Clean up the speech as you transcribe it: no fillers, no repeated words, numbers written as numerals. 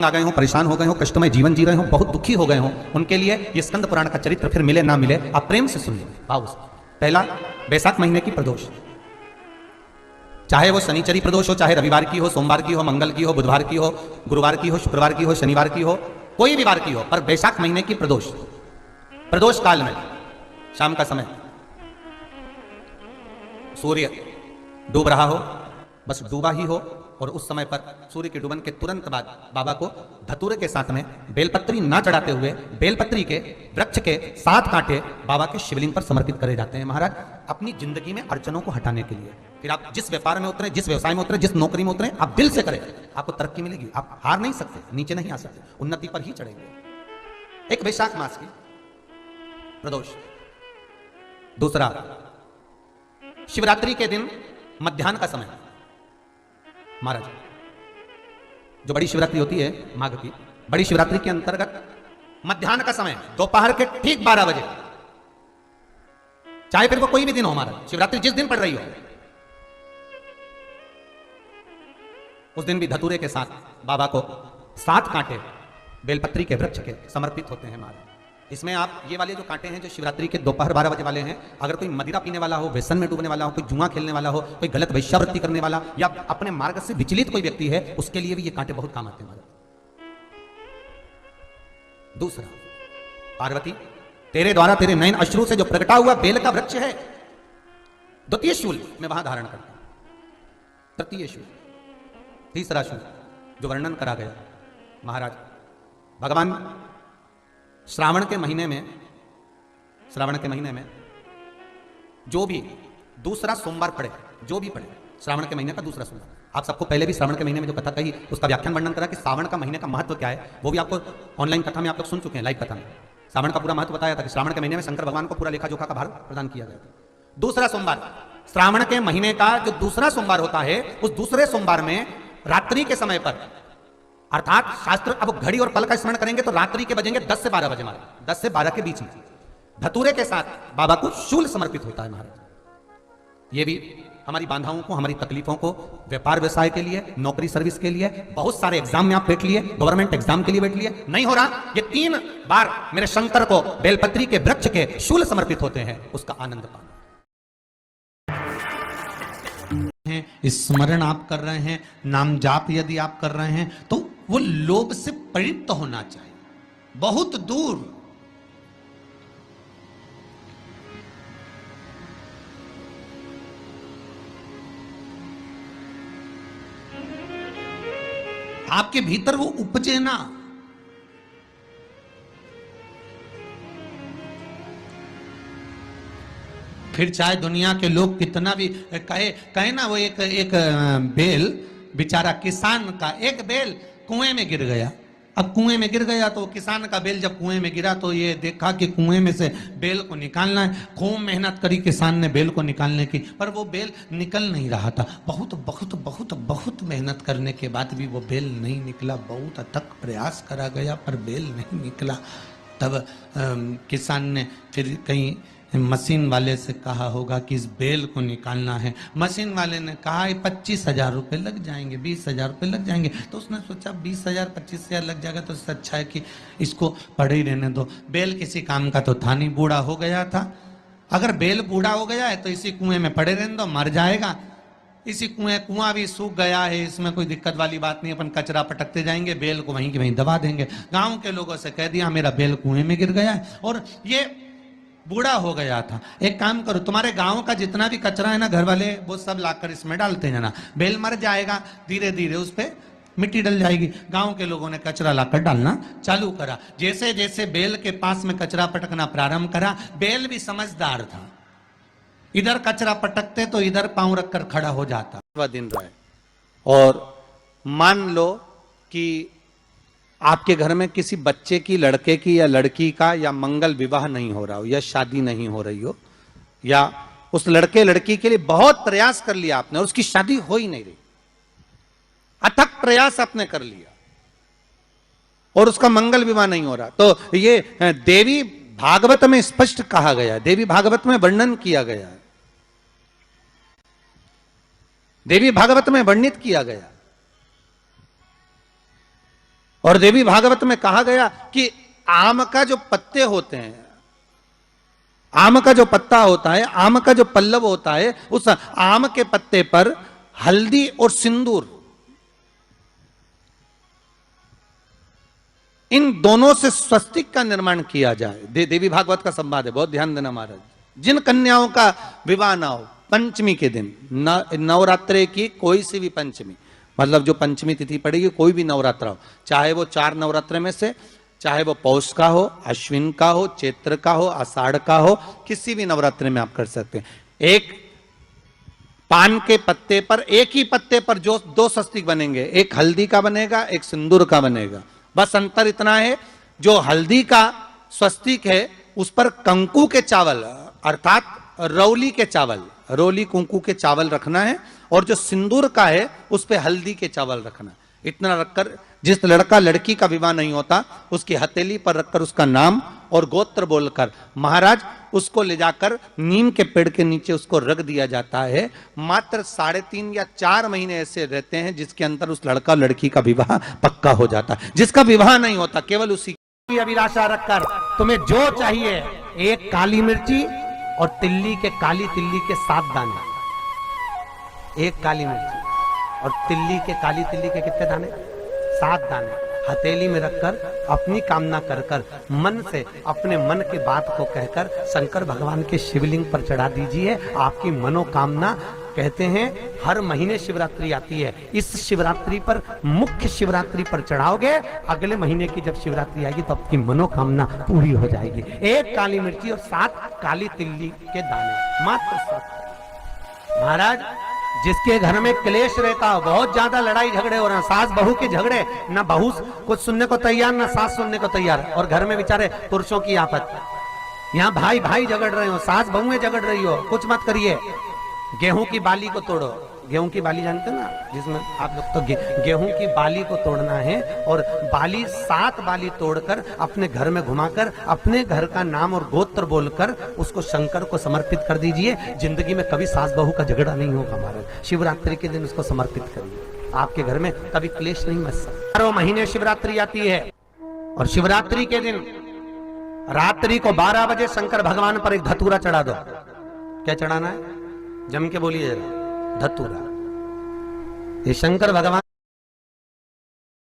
आ गए हो, परेशान हो गए हो, कष्टमय जीवन जी रहे हो, बहुत दुखी हो गए हो, उनके लिए ये स्कंद पुराण का चरित्र फिर मिले ना मिले आप प्रेम से सुनिए भाव से। पहला, वैशाख महीने की प्रदोष, चाहे वो शनिचरी प्रदोष हो, चाहे रविवार की हो, सोमवार की हो, मंगल की हो, बुधवार की हो, गुरुवार की हो, शुक्रवार की हो, शनिवार की हो, कोई भी वार की हो, पर वैशाख महीने की प्रदोष, प्रदोष काल में शाम का समय सूर्य डूब रहा हो, बस डूबा ही हो, और उस समय पर सूर्य के डूबन के तुरंत बाद बाबा को धतूरे के साथ में बेलपत्री ना चढ़ाते हुए बेलपत्री के वृक्ष के 7 कांटे बाबा के शिवलिंग पर समर्पित करे जाते हैं महाराज, अपनी जिंदगी में अड़चनों को हटाने के लिए। फिर आप जिस व्यापार में उतरे, जिस व्यवसाय में उतरे, जिस नौकरी में उतरे, आप दिल से करें, आपको तरक्की मिलेगी। आप हार नहीं सकते, नीचे नहीं आ सकते, उन्नति पर ही चढ़ेंगे। एक वैशाख मास की प्रदोष। दूसरा, शिवरात्रि के दिन मध्याह्न का समय महाराज, जो बड़ी शिवरात्रि होती है माघ की, बड़ी शिवरात्रि के अंतर्गत मध्याह्न का समय, दोपहर के ठीक 12 बजे, चाहे फिर वो कोई भी दिन हो महाराज, शिवरात्रि जिस दिन पड़ रही हो, उस दिन भी धतूरे के साथ बाबा को 7 कांटे बेलपत्री के वृक्ष के समर्पित होते हैं महाराज। इसमें आप ये वाले जो कांटे हैं, जो शिवरात्रि के दोपहर 12 बजे वाले हैं, अगर कोई मदिरा पीने वाला हो, व्यसन में डूबने वाला हो, कोई जुआ खेलने वाला हो, कोई गलत वैश्यावृत्ति करने वाला, या अपने मार्ग से विचलित कोई व्यक्ति है, उसके लिए भी ये कांटे बहुत काम आते हैं महाराज। दूसरा, पार्वती तेरे द्वारा तेरे नयन अश्रु से जो प्रगटा हुआ बेल का वृक्ष है, द्वितीय शूल मैं वहां धारण करता हूं, तृतीय शूल, तीसरा शूल जो वर्णन करा गया महाराज। भगवान श्रावण के महीने में जो भी दूसरा सोमवार पड़े, जो भी पड़े श्रावण के महीने का दूसरा सोमवार, आप सबको पहले भी श्रावण के महीने में जो कथा कही उसका व्याख्यान वर्णन करा कि श्रावण का महीने का महत्व क्या है, वो भी आपको ऑनलाइन कथा में आप लोग सुन चुके हैं, लाइव कथा में श्रावण का पूरा महत्व बताया था कि श्रावण के महीने में शंकर भगवान को पूरा लेखा जोखा का भार प्रदान किया गया था। दूसरा सोमवार, श्रावण के महीने का जो दूसरा सोमवार होता है, उस दूसरे सोमवार में रात्रि के समय पर, अर्थात शास्त्र अब घड़ी और पल का स्मरण करेंगे तो रात्रि के बजेंगे 10 से 12 बजे महाराज, 10 से 12 के बीच में धतूरे के साथ बाबा को शूल समर्पित होता है महाराज। ये भी हमारी बाधाओं को, हमारी तकलीफों को, व्यापार व्यवसाय के लिए, नौकरी सर्विस के लिए, बहुत सारे एग्जाम में आप बैठ लिए, गवर्नमेंट एग्जाम के लिए बैठ लिए, नहीं हो रहा, ये 3 बार मेरे शंकर को बेलपत्री के वृक्ष के शूल समर्पित होते हैं, उसका आनंद पाना। स्मरण आप कर रहे हैं, नाम जाप यदि आप कर रहे हैं, तो वो लोभ से परित होना चाहिए, बहुत दूर। आपके भीतर वो उपजे ना। फिर चाहे दुनिया के लोग कितना भी कहे ना, वो एक बेल बेचारा किसान का, एक बेल कुएं में गिर गया। अब कुएं में गिर गया तो किसान का बेल जब कुएं में गिरा तो ये देखा कि कुएं में से बेल को निकालना है, खूब मेहनत करी किसान ने बेल को निकालने की, पर वो बेल निकल नहीं रहा था। बहुत बहुत बहुत बहुत मेहनत करने के बाद भी वो बेल नहीं निकला, बहुत अथक प्रयास करा गया पर बेल नहीं निकला। तब किसान ने फिर कहीं मशीन वाले से कहा होगा कि इस बेल को निकालना है। मशीन वाले ने कहा 25,000 रुपये लग जाएंगे, 20,000 रुपये लग जाएंगे। तो उसने सोचा 20,000 25,000 लग जाएगा तो इससे अच्छा है कि इसको पड़े ही रहने दो। बेल किसी काम का तो था नहीं, बूढ़ा हो गया था। अगर बेल बूढ़ा हो गया है तो इसी कुएं में पड़े रहने दो, मर जाएगा। इसी कुआं भी सूख गया है, इसमें कोई दिक्कत वाली बात नहीं, अपन कचरा पटकते जाएंगे, बेल को वहीं की वहीं दबा देंगे। गाँव के लोगों से कह दिया मेरा बेल कुएं में गिर गया है और ये बूढ़ा हो गया था। एक काम करो, तुम्हारे गांव का जितना भी कचरा है ना, घर वाले वो सब लाकर इसमें डालते जाना, बेल मर जाएगा, धीरे धीरे उस पे मिट्टी डल जाएगी। गांव के लोगों ने कचरा लाकर डालना चालू करा। जैसे जैसे बेल के पास में कचरा पटकना प्रारंभ करा, बेल भी समझदार था, इधर कचरा पटकते तो इधर पांव रखकर खड़ा हो जाता। वह दिन रहे और मान लो कि आपके घर में किसी बच्चे की, लड़के की या लड़की का या मंगल विवाह नहीं हो रहा हो, या शादी नहीं हो रही हो, या उस लड़के लड़की के लिए बहुत प्रयास कर लिया आपने और उसकी शादी हो ही नहीं रही, अथक प्रयास आपने कर लिया और उसका मंगल विवाह नहीं हो रहा, तो ये देवी भागवत में स्पष्ट कहा गया है, देवी भागवत में वर्णन किया गया है, देवी भागवत में वर्णित किया गया और देवी भागवत में कहा गया कि आम का जो पत्ते होते हैं, आम का जो पत्ता होता है, आम का जो पल्लव होता है, उस आम के पत्ते पर हल्दी और सिंदूर, इन दोनों से स्वस्तिक का निर्माण किया जाए। देवी भागवत का संवाद है, बहुत ध्यान देना महाराज। जिन कन्याओं का विवाह ना हो पंचमी के दिन, नवरात्रे की कोई सी भी पंचमी, मतलब जो पंचमी तिथि पड़ेगी, कोई भी नवरात्र हो, चाहे वो 4 नवरात्र में से, चाहे वो पौष का हो, अश्विन का हो, चैत्र का हो, आषाढ़ का हो, किसी भी नवरात्रि में आप कर सकते हैं। एक पान के पत्ते पर, एक ही पत्ते पर जो 2 स्वस्तिक बनेंगे, एक हल्दी का बनेगा, एक सिंदूर का बनेगा। बस अंतर इतना है, जो हल्दी का स्वस्तिक है उस पर कंकु के चावल अर्थात रौली के चावल, रोली कुंकू के चावल रखना है, और जो सिंदूर का है उस पे हल्दी के चावल रखना है। इतना रखकर जिस लड़का लड़की का विवाह नहीं होता उसकी हथेली पर रखकर उसका नाम और गोत्र बोलकर महाराज उसको ले जाकर नीम के पेड़ के नीचे उसको रख दिया जाता है। मात्र 3.5 या 4 महीने ऐसे रहते हैं जिसके अंदर उस लड़का लड़की का विवाह पक्का हो जाता है। जिसका विवाह नहीं होता केवल उसी की अभिलाषा रखकर तुम्हें जो चाहिए, एक काली मिर्ची और काली तिल्ली के 7 दाने, एक काली मिर्ची और काली तिल्ली के कितने दाने? 7 दाने हथेली में रखकर अपनी कामना कर कर मन से अपने मन के बात को कहकर शंकर भगवान के शिवलिंग पर चढ़ा दीजिए। आपकी मनोकामना, कहते हैं हर महीने शिवरात्रि आती है, इस शिवरात्रि पर, मुख्य शिवरात्रि पर चढ़ाओगे, अगले महीने की जब शिवरात्रि आएगी तो आपकी मनोकामना पूरी हो जाएगी। एक काली मिर्ची और 7 काली तिल्ली के दाने, मात्र 7। महाराज जिसके घर में क्लेश रहता हो, बहुत ज्यादा लड़ाई झगड़े हो रहे हैं, सास बहू के झगड़े, ना बहू कुछ सुनने को तैयार ना सास सुनने को तैयार, और घर में बेचारे पुरुषों की आफत, यहाँ भाई भाई झगड़ रहे हो, सास बहुएं झगड़ रही हो, कुछ मत करिए। गेहूं की बाली को तोड़ो, गेहूं की बाली जानते ना, जिसमें आप लोग तो गेहूं की बाली को तोड़ना है, और बाली 7 बाली तोड़कर अपने घर में घुमाकर अपने घर का नाम और गोत्र बोलकर उसको शंकर को समर्पित कर दीजिए। जिंदगी में कभी सास बहू का झगड़ा नहीं होगा महाराज। शिवरात्रि के दिन उसको समर्पित करिए, आपके घर में कभी क्लेश नहीं मच सकता। 4 महीने शिवरात्रि आती है, और शिवरात्रि के दिन रात्रि को 12 बजे शंकर भगवान पर एक धतूरा चढ़ा दो। क्या चढ़ाना है? जम के बोलिए जरा, धतूरा। ये शंकर भगवान